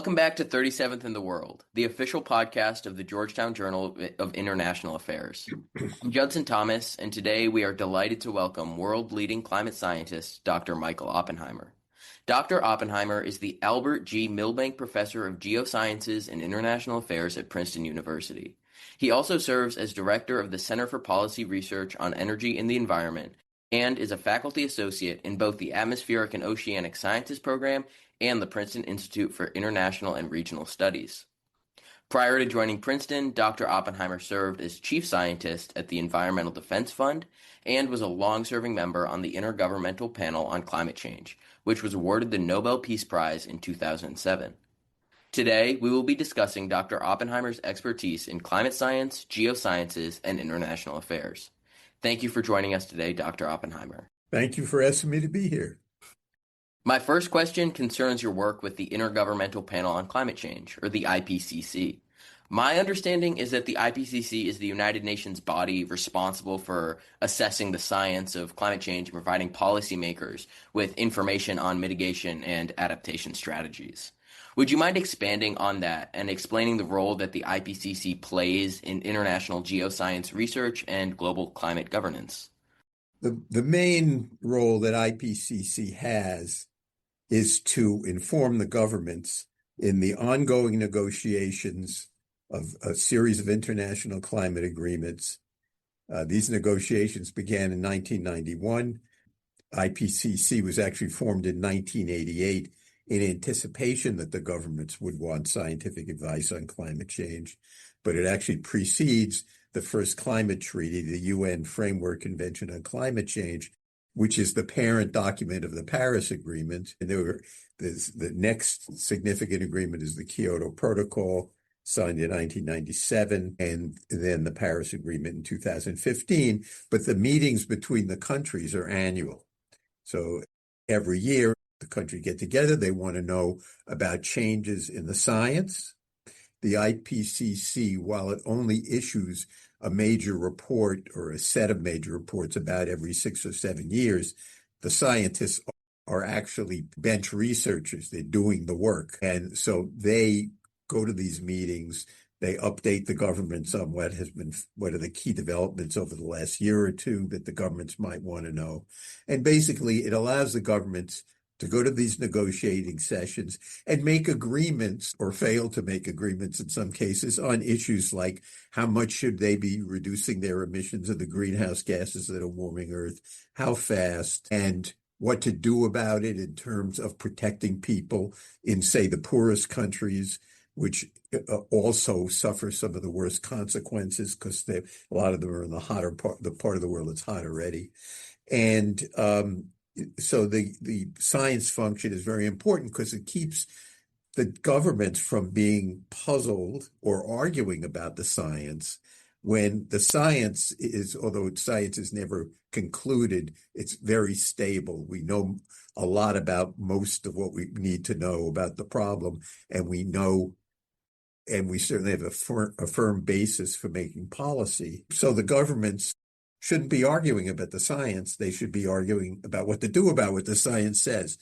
Welcome back to 37th in the World, the official podcast of the Georgetown Journal of International Affairs. I'm Judson Thomas, and today we are delighted to welcome world-leading climate scientist Dr. Michael Oppenheimer. Dr. Oppenheimer is the Albert G. Milbank Professor of Geosciences and International Affairs at Princeton University. He also serves as director of the Center for Policy Research on Energy and the Environment and is a faculty associate in both the Atmospheric and Oceanic Sciences program and the Princeton Institute for International and Regional Studies. Prior to joining Princeton, Dr. Oppenheimer served as chief scientist at the Environmental Defense Fund and was a long-serving member on the Intergovernmental Panel on Climate Change, which was awarded the Nobel Peace Prize in 2007. Today, we will be discussing Dr. Oppenheimer's expertise in climate science, geosciences, and international affairs. Thank you for joining us today, Dr. Oppenheimer. Thank you for asking me to be here. My first question concerns your work with the Intergovernmental Panel on Climate Change, or the IPCC. My understanding is that the IPCC is the United Nations body responsible for assessing the science of climate change and providing policymakers with information on mitigation and adaptation strategies. Would you mind expanding on that and explaining the role that the IPCC plays in international geoscience research and global climate governance? The main role that IPCC has is to inform the governments in the ongoing negotiations of a series of international climate agreements. These negotiations began in 1991. IPCC was actually formed in 1988 in anticipation that the governments would want scientific advice on climate change, but it actually precedes the first climate treaty, the UN Framework Convention on Climate Change, which is the parent document of the Paris Agreement. And the next significant agreement is the Kyoto Protocol, signed in 1997, and then the Paris Agreement in 2015. But the meetings between the countries are annual. So every year, the countries get together. They want to know about changes in the science. The IPCC, while it only issues a major report or a set of major reports about every 6 or 7 years, the scientists are actually bench researchers. They're doing the work. And so they go to these meetings. They update the governments on what are the key developments over the last year or two that the governments might want to know. And basically, it allows the governments to go to these negotiating sessions and make agreements, or fail to make agreements in some cases, on issues like how much should they be reducing their emissions of the greenhouse gases that are warming Earth, how fast, and what to do about it in terms of protecting people in, say, the poorest countries, which also suffer some of the worst consequences because a lot of them are in the part of the world that's hot already. And so the science function is very important because it keeps the governments from being puzzled or arguing about the science when the science is, although science is never concluded, it's very stable. We know a lot about most of what we need to know about the problem, and we certainly have a firm basis for making policy. So the governments shouldn't be arguing about the science. They should be arguing about what to do about what the science says.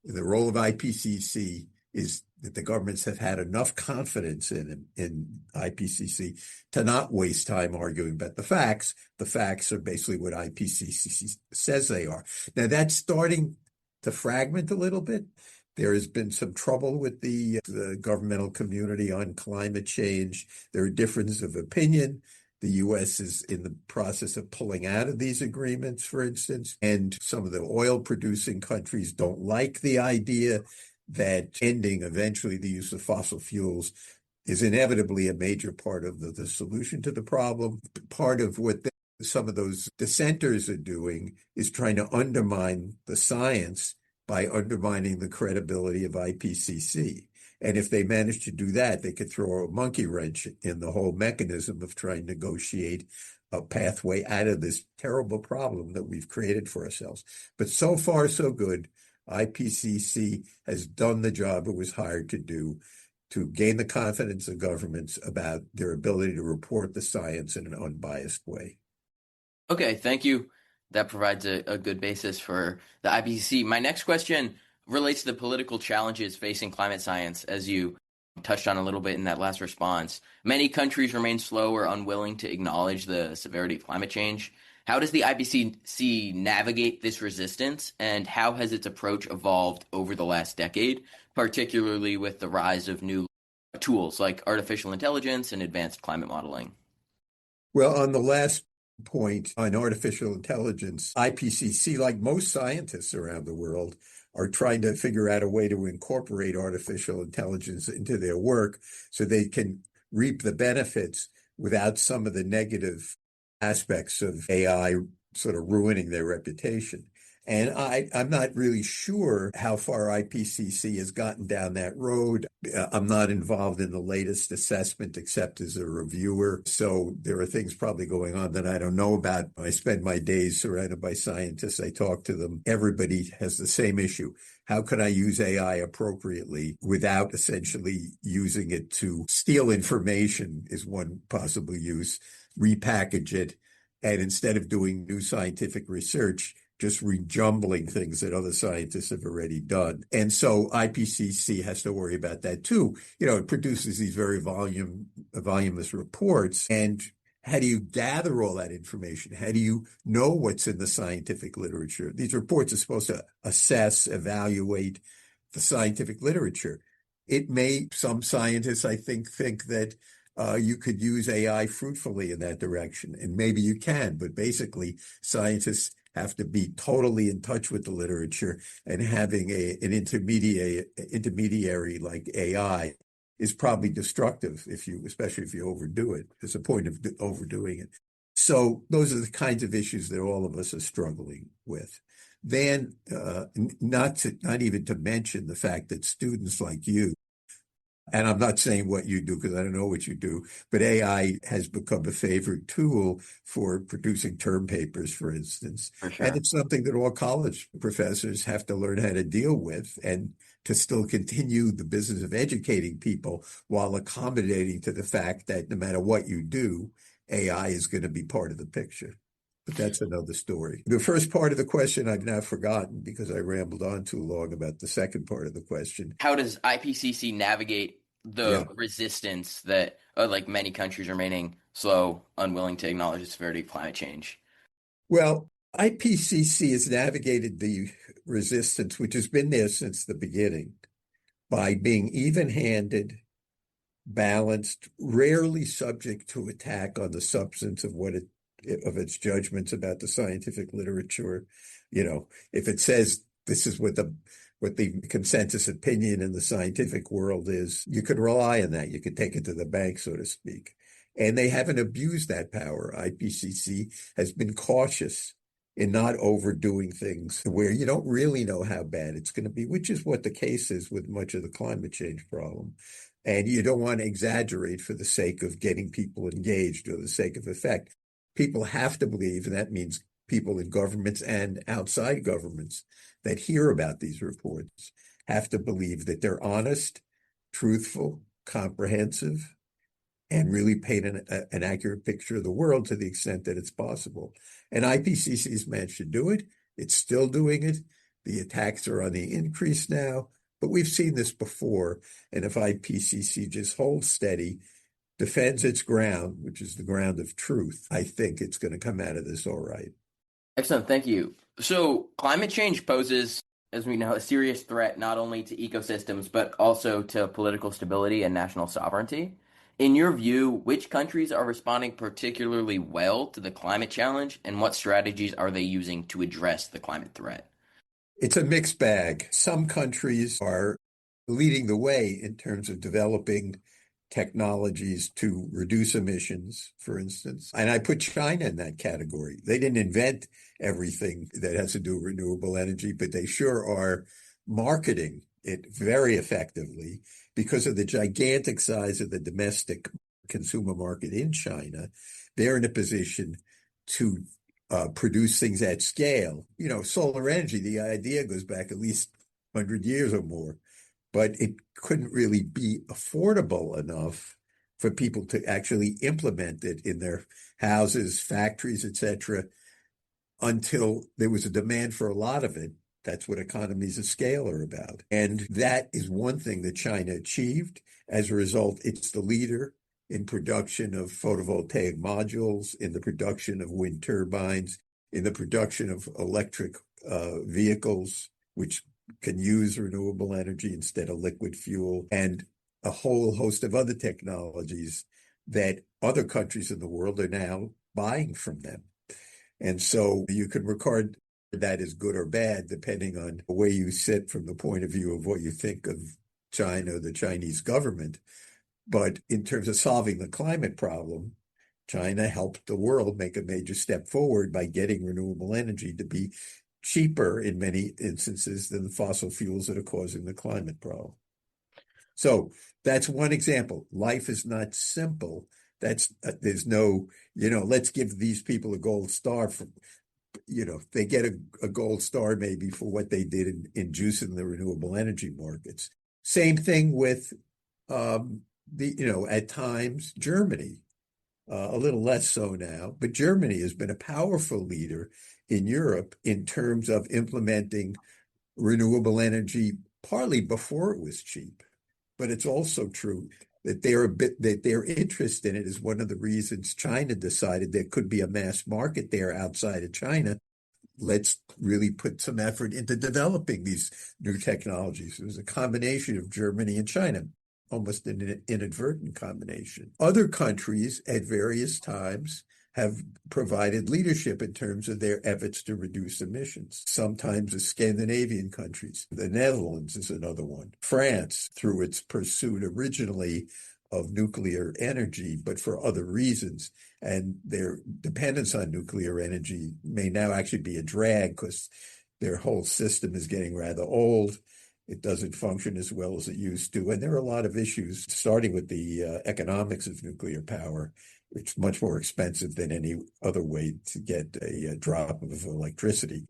The role of IPCC is that the governments have had enough confidence in IPCC to not waste time arguing about the facts. The facts are basically what IPCC says they are. Now, that's starting to fragment a little bit. There has been some trouble with the governmental community on climate change. There are differences of opinion. The U.S. is in the process of pulling out of these agreements, for instance, and some of the oil-producing countries don't like the idea that ending eventually the use of fossil fuels is inevitably a major part of the solution to the problem. Part of what some of those dissenters are doing is trying to undermine the science by undermining the credibility of IPCC. And if they manage to do that, they could throw a monkey wrench in the whole mechanism of trying to negotiate a pathway out of this terrible problem that we've created for ourselves. But so far, so good. IPCC has done the job it was hired to do, to gain the confidence of governments about their ability to report the science in an unbiased way. Okay, thank you. That provides a good basis for the IPCC. My next question relates to the political challenges facing climate science, as you touched on a little bit in that last response. Many countries remain slow or unwilling to acknowledge the severity of climate change. How does the IPCC navigate this resistance, and how has its approach evolved over the last decade, particularly with the rise of new tools like artificial intelligence and advanced climate modeling? Well, on the last point on artificial intelligence, IPCC, like most scientists around the world, are trying to figure out a way to incorporate artificial intelligence into their work so they can reap the benefits without some of the negative aspects of AI sort of ruining their reputation. And I'm not really sure how far IPCC has gotten down that road. I'm not involved in the latest assessment except as a reviewer. So there are things probably going on that I don't know about. I spend my days surrounded by scientists. I talk to them. Everybody has the same issue. How can I use AI appropriately without essentially using it to steal information is one possible use, repackage it, and instead of doing new scientific research, just rejumbling things that other scientists have already done. And so IPCC has to worry about that too. It produces these very voluminous reports. And how do you gather all that information? How do you know what's in the scientific literature? These reports are supposed to assess, evaluate the scientific literature. Some scientists, I think that you could use AI fruitfully in that direction, and maybe you can, but basically scientists have to be totally in touch with the literature, and having an intermediary like AI is probably destructive especially if you overdo it. There's a point of overdoing it. So those are the kinds of issues that all of us are struggling with. Then, not even to mention the fact that students like you, and I'm not saying what you do because I don't know what you do, but AI has become a favorite tool for producing term papers, for instance. For And sure. it's something that all college professors have to learn how to deal with, and to still continue the business of educating people while accommodating to the fact that no matter what you do, AI is going to be part of the picture. But that's another story. The first part of the question I've now forgotten because I rambled on too long about the second part of the question. How does IPCC navigate the Yeah. resistance that, like many countries remaining slow, unwilling to acknowledge the severity of climate change? Well, IPCC has navigated the resistance, which has been there since the beginning, by being even-handed, balanced, rarely subject to attack on the substance of its judgments about the scientific literature. If it says this is what the consensus opinion in the scientific world is, you can rely on that. You can take it to the bank, so to speak. And they haven't abused that power. IPCC has been cautious in not overdoing things where you don't really know how bad it's going to be, which is what the case is with much of the climate change problem. And you don't want to exaggerate for the sake of getting people engaged or the sake of effect. People have to believe, and that means people in governments and outside governments that hear about these reports have to believe that they're honest, truthful, comprehensive, and really paint an accurate picture of the world to the extent that it's possible. And IPCC's managed to do it. It's still doing it. The attacks are on the increase now, but we've seen this before. And if IPCC just holds steady, defends its ground, which is the ground of truth, I think it's going to come out of this all right. Excellent, thank you. So, climate change poses, as we know, a serious threat not only to ecosystems, but also to political stability and national sovereignty. In your view, which countries are responding particularly well to the climate challenge, and what strategies are they using to address the climate threat? It's a mixed bag. Some countries are leading the way in terms of developing technologies to reduce emissions, for instance. And I put China in that category. They didn't invent everything that has to do with renewable energy, but they sure are marketing it very effectively because of the gigantic size of the domestic consumer market in China. They're in a position to produce things at scale. Solar energy, the idea goes back at least 100 years or more, but it couldn't really be affordable enough for people to actually implement it in their houses, factories, etc., until there was a demand for a lot of it. That's what economies of scale are about. And that is one thing that China achieved. As a result, it's the leader in production of photovoltaic modules, in the production of wind turbines, in the production of electric vehicles, which can use renewable energy instead of liquid fuel, and a whole host of other technologies that other countries in the world are now buying from them. And so you can regard that as good or bad, depending on the way you sit from the point of view of what you think of China, the Chinese government. But in terms of solving the climate problem, China helped the world make a major step forward by getting renewable energy to be cheaper in many instances than the fossil fuels that are causing the climate problem. So that's one example. Life is not simple. There's no, let's give these people a gold star for, they get a gold star maybe for what they did in juicing the renewable energy markets. Same thing with at times Germany, a little less so now, but Germany has been a powerful leader in Europe in terms of implementing renewable energy, partly before it was cheap. But it's also true that their interest in it is one of the reasons China decided there could be a mass market there outside of China. Let's really put some effort into developing these new technologies. It was a combination of Germany and China, almost an inadvertent combination. Other countries at various times have provided leadership in terms of their efforts to reduce emissions. Sometimes the Scandinavian countries, the Netherlands is another one. France, through its pursuit originally of nuclear energy, but for other reasons. And their dependence on nuclear energy may now actually be a drag because their whole system is getting rather old. It doesn't function as well as it used to. And there are a lot of issues, starting with the economics of nuclear power. It's much more expensive than any other way to get a drop of electricity.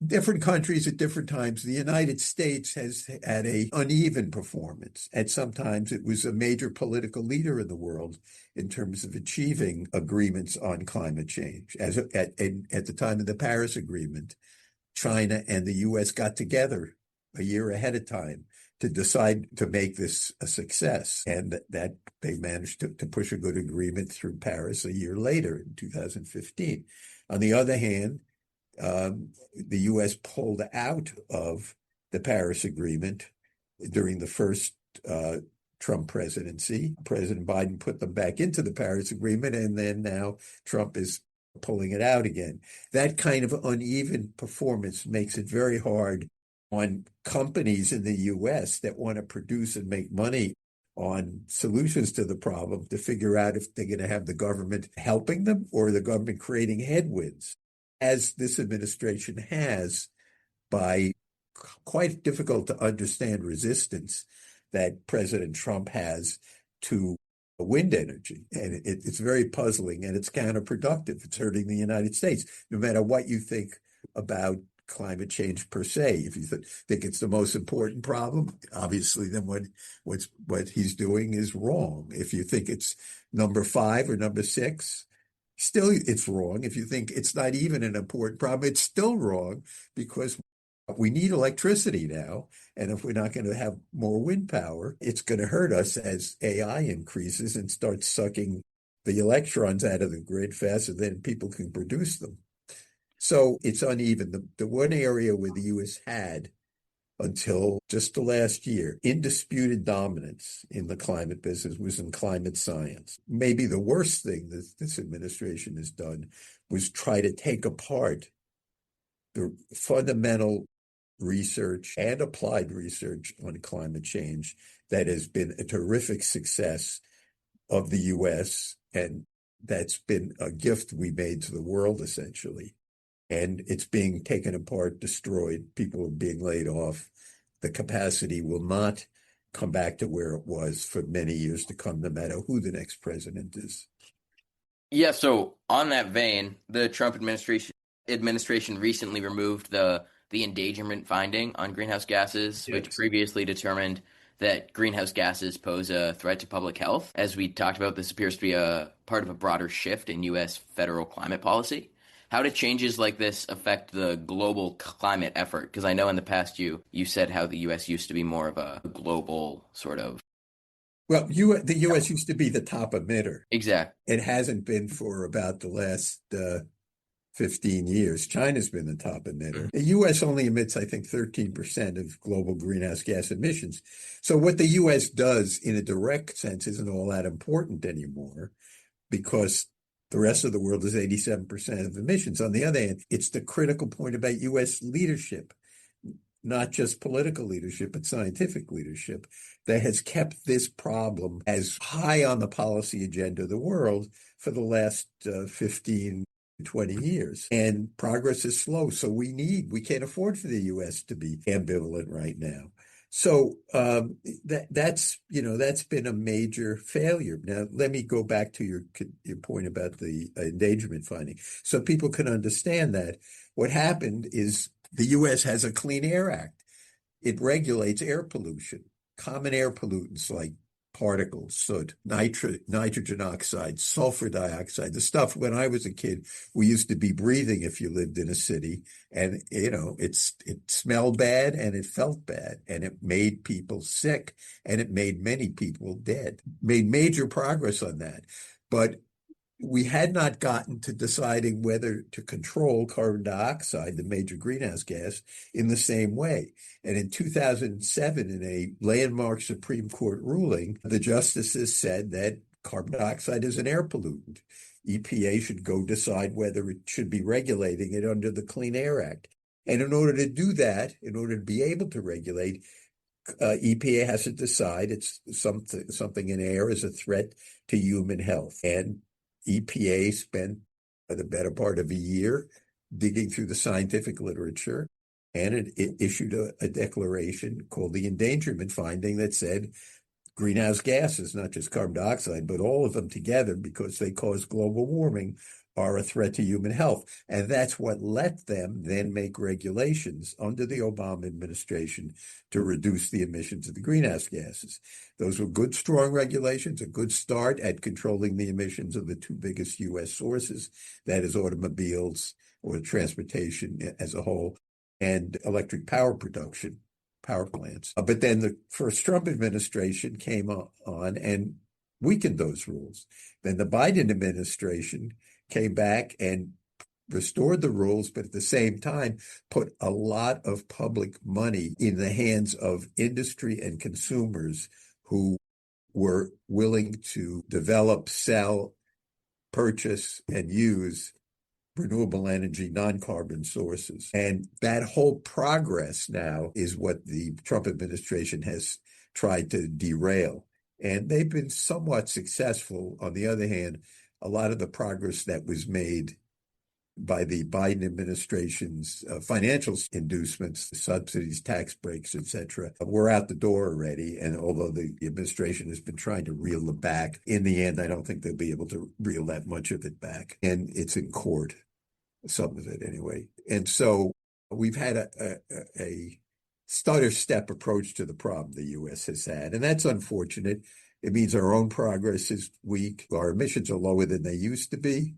Different countries at different times. The United States has had an uneven performance. And sometimes it was a major political leader in the world in terms of achieving agreements on climate change. At the time of the Paris Agreement, China and the U.S. got together a year ahead of time to decide to make this a success. And that they managed to push a good agreement through Paris a year later in 2015. On the other hand, the U.S. pulled out of the Paris Agreement during the first Trump presidency. President Biden put them back into the Paris Agreement, and then now Trump is pulling it out again. That kind of uneven performance makes it very hard on companies in the U.S. that want to produce and make money on solutions to the problem to figure out if they're going to have the government helping them or the government creating headwinds, as this administration has, by quite difficult to understand resistance that President Trump has to wind energy. And it's very puzzling and it's counterproductive. It's hurting the United States, no matter what you think about climate change per se. If you think it's the most important problem, obviously then what he's doing is wrong. If you think it's number 5 or number 6, still it's wrong. If you think it's not even an important problem, it's still wrong, because we need electricity now. And if we're not going to have more wind power, it's going to hurt us as AI increases and starts sucking the electrons out of the grid faster than people can produce them. So it's uneven. The one area where the U.S. had, until just the last year, indisputed dominance in the climate business was in climate science. Maybe the worst thing that this administration has done was try to take apart the fundamental research and applied research on climate change that has been a terrific success of the U.S., and that's been a gift we made to the world, essentially. And it's being taken apart, destroyed. People are being laid off. The capacity will not come back to where it was for many years to come, no matter who the next president is. Yeah, so on that vein, the Trump administration recently removed the Endangerment Finding on greenhouse gases, Yes. which previously determined that greenhouse gases pose a threat to public health. As we talked about, this appears to be a part of a broader shift in U.S. federal climate policy. How do changes like this affect the global climate effort? Because I know in the past you said how the U.S. used to be more of a global sort of. Well, the U.S. used to be the top emitter. Exact. It hasn't been for about the last 15 years. China's been the top emitter. The U.S. only emits, I think, 13% of global greenhouse gas emissions. So what the U.S. does in a direct sense isn't all that important anymore because the rest of the world is 87% of emissions. On the other hand, it's the critical point about U.S. leadership, not just political leadership, but scientific leadership, that has kept this problem as high on the policy agenda of the world for the last 15, 20 years. And progress is slow. So we can't afford for the U.S. to be ambivalent right now. So that's been a major failure. Now, let me go back to your point about the endangerment finding. So people can understand that what happened is the U.S. has a Clean Air Act. It regulates air pollution, common air pollutants like particles, soot, nitrogen oxide, sulfur dioxide, the stuff when I was a kid we used to be breathing if you lived in a city. And, it smelled bad and it felt bad and it made people sick and it made many people dead. Made major progress on that. But we had not gotten to deciding whether to control carbon dioxide, the major greenhouse gas, in the same way. And in 2007, in a landmark Supreme Court ruling, the justices said that carbon dioxide is an air pollutant. EPA should go decide whether it should be regulating it under the Clean Air Act. And in order to do that, in order to be able to regulate, EPA has to decide it's something in air is a threat to human health. And EPA spent the better part of a year digging through the scientific literature, and it issued a declaration called the Endangerment Finding that said greenhouse gases, not just carbon dioxide, but all of them together, because they cause global warming, are a threat to human health. And that's what let them then make regulations under the Obama administration to reduce the emissions of the greenhouse gases. Those were good, strong regulations, a good start at controlling the emissions of the two biggest U.S. sources, that is automobiles or transportation as a whole, and electric power production, power plants. But then the first Trump administration came on and weakened those rules. Then the Biden administration came back and restored the rules, but at the same time put a lot of public money in the hands of industry and consumers who were willing to develop, sell, purchase, and use renewable energy, non-carbon sources. And that whole progress now is what the Trump administration has tried to derail. And they've been somewhat successful. On the other hand, a lot of the progress that was made by the Biden administration's financial inducements, subsidies, tax breaks, et cetera, were out the door already. And although the administration has been trying to reel them back, in the end, I don't think they'll be able to reel that much of it back. And it's in court, some of it anyway. And so we've had a stutter step approach to the problem the U.S. has had. And that's unfortunate. It means our own progress is weak. Our emissions are lower than they used to be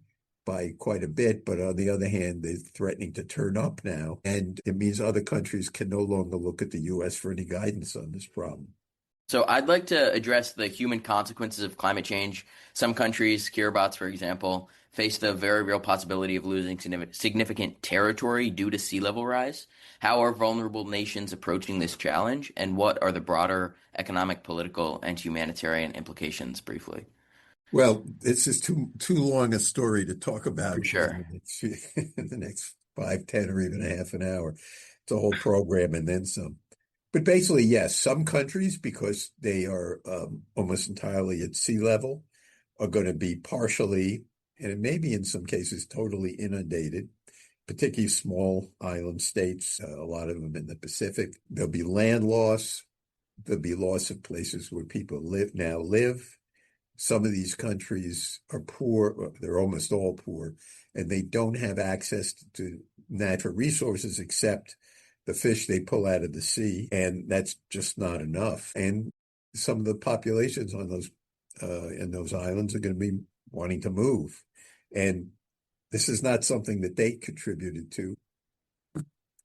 by quite a bit. But on the other hand, they're threatening to turn up now. And it means other countries can no longer look at the U.S. for any guidance on this problem. So I'd like to address the human consequences of climate change. Some countries, Kiribati, for example, face the very real possibility of losing significant territory due to sea level rise. How are vulnerable nations approaching this challenge, and what are the broader economic, political, and humanitarian implications, briefly? Well, this is too long a story to talk about For sure. in the next 5, 10, or even a half an hour. It's a whole program and then some. But basically, yes, some countries, because they are almost entirely at sea level, are going to be partially, and it may be in some cases totally inundated, particularly small island states, a lot of them in the Pacific. There'll be land loss. There'll be loss of places where people live. Some of these countries are poor, they're almost all poor, and they don't have access to natural resources except the fish they pull out of the sea, and that's just not enough. And some of the populations on those in those islands are going to be wanting to move, and This is not something that they contributed to.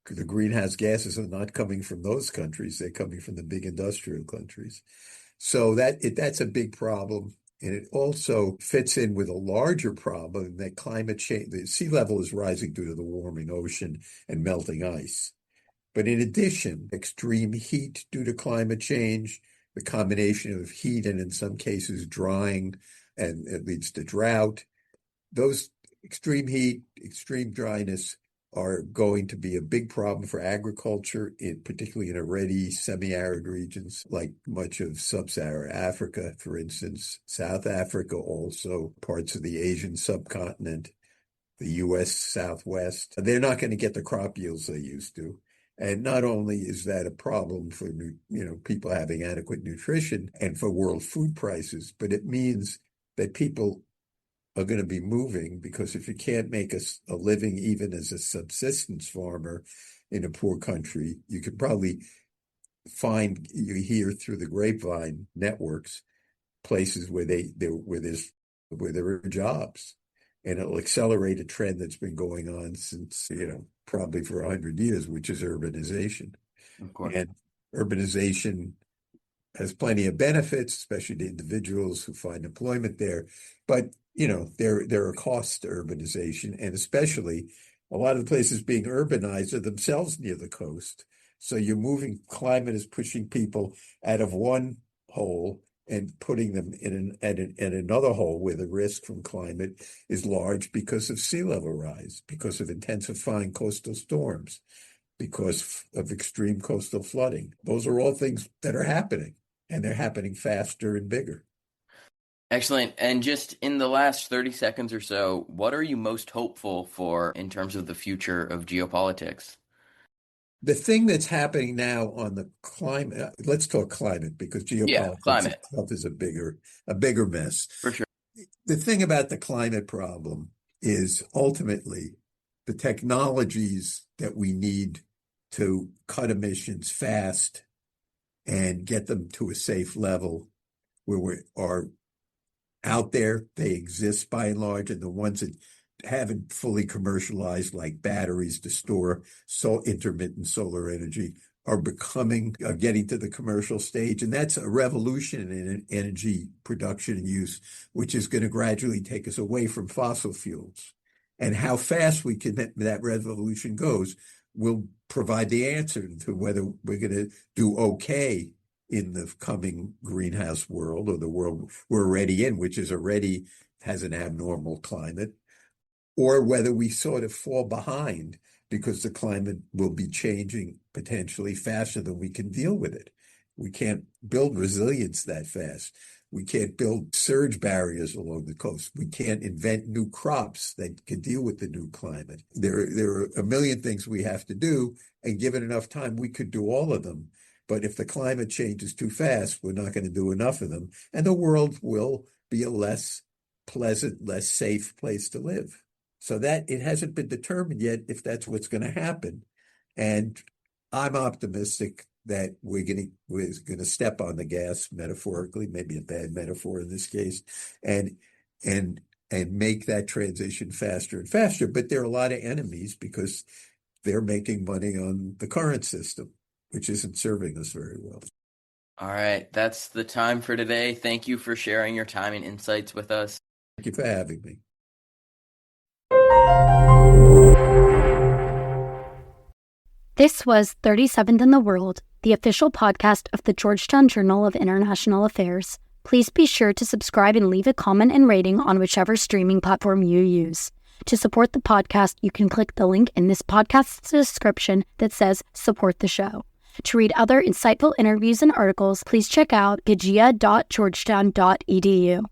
The greenhouse gases are not coming from those countries. They're coming from the big industrial countries. So that's a big problem. And it also fits in with a larger problem that climate change, the sea level is rising due to the warming ocean and melting ice. But in addition, extreme heat due to climate change, the combination of heat and in some cases drying, and it leads to drought. Those extreme heat, extreme dryness are going to be a big problem for agriculture, particularly in already semi-arid regions like much of sub-Saharan Africa, for instance, South Africa, also parts of the Asian subcontinent, the U.S. Southwest. They're not going to get the crop yields they used to. And not only is that a problem for people having adequate nutrition and for world food prices, but it means that people are going to be moving, because if you can't make a living even as a subsistence farmer in a poor country, you could probably you hear through the grapevine networks places where there are jobs, and it'll accelerate a trend that's been going on since probably for 100 years, which is urbanization. Of course. And urbanization has plenty of benefits, especially to individuals who find employment there. But, there are costs to urbanization, and especially a lot of the places being urbanized are themselves near the coast. So climate is pushing people out of one hole and putting them in another hole where the risk from climate is large because of sea level rise, because of intensifying coastal storms, because of extreme coastal flooding. Those are all things that are happening, and they're happening faster and bigger. Excellent. And just in the last 30 seconds or so, what are you most hopeful for in terms of the future of geopolitics? The thing that's happening now on the climate, let's talk climate, because geopolitics climate. itself is a bigger mess. For sure. The thing about the climate problem is ultimately the technologies that we need to cut emissions fast and get them to a safe level where we are out there. They exist by and large, and the ones that haven't fully commercialized, like batteries to store intermittent solar energy, are getting to the commercial stage. And that's a revolution in energy production and use, which is going to gradually take us away from fossil fuels. And how fast that revolution goes will provide the answer to whether we're going to do okay in the coming greenhouse world, or the world we're already in, which has an abnormal climate, or whether we sort of fall behind because the climate will be changing potentially faster than we can deal with it. We can't build resilience that fast. We can't build surge barriers along the coast. We can't invent new crops that can deal with the new climate. There are a million things we have to do, and given enough time, we could do all of them. But if the climate changes too fast, we're not going to do enough of them, and the world will be a less pleasant, less safe place to live. So that it hasn't been determined yet if that's what's going to happen. And I'm optimistic that we're going to step on the gas, metaphorically, maybe a bad metaphor in this case, and make that transition faster and faster. But there are a lot of enemies because they're making money on the current system, which isn't serving us very well. All right, that's the time for today. Thank you for sharing your time and insights with us. Thank you for having me. This was 37th in the World, the official podcast of the Georgetown Journal of International Affairs. Please be sure to subscribe and leave a comment and rating on whichever streaming platform you use. To support the podcast, you can click the link in this podcast's description that says support the show. To read other insightful interviews and articles, please check out gagea.georgetown.edu.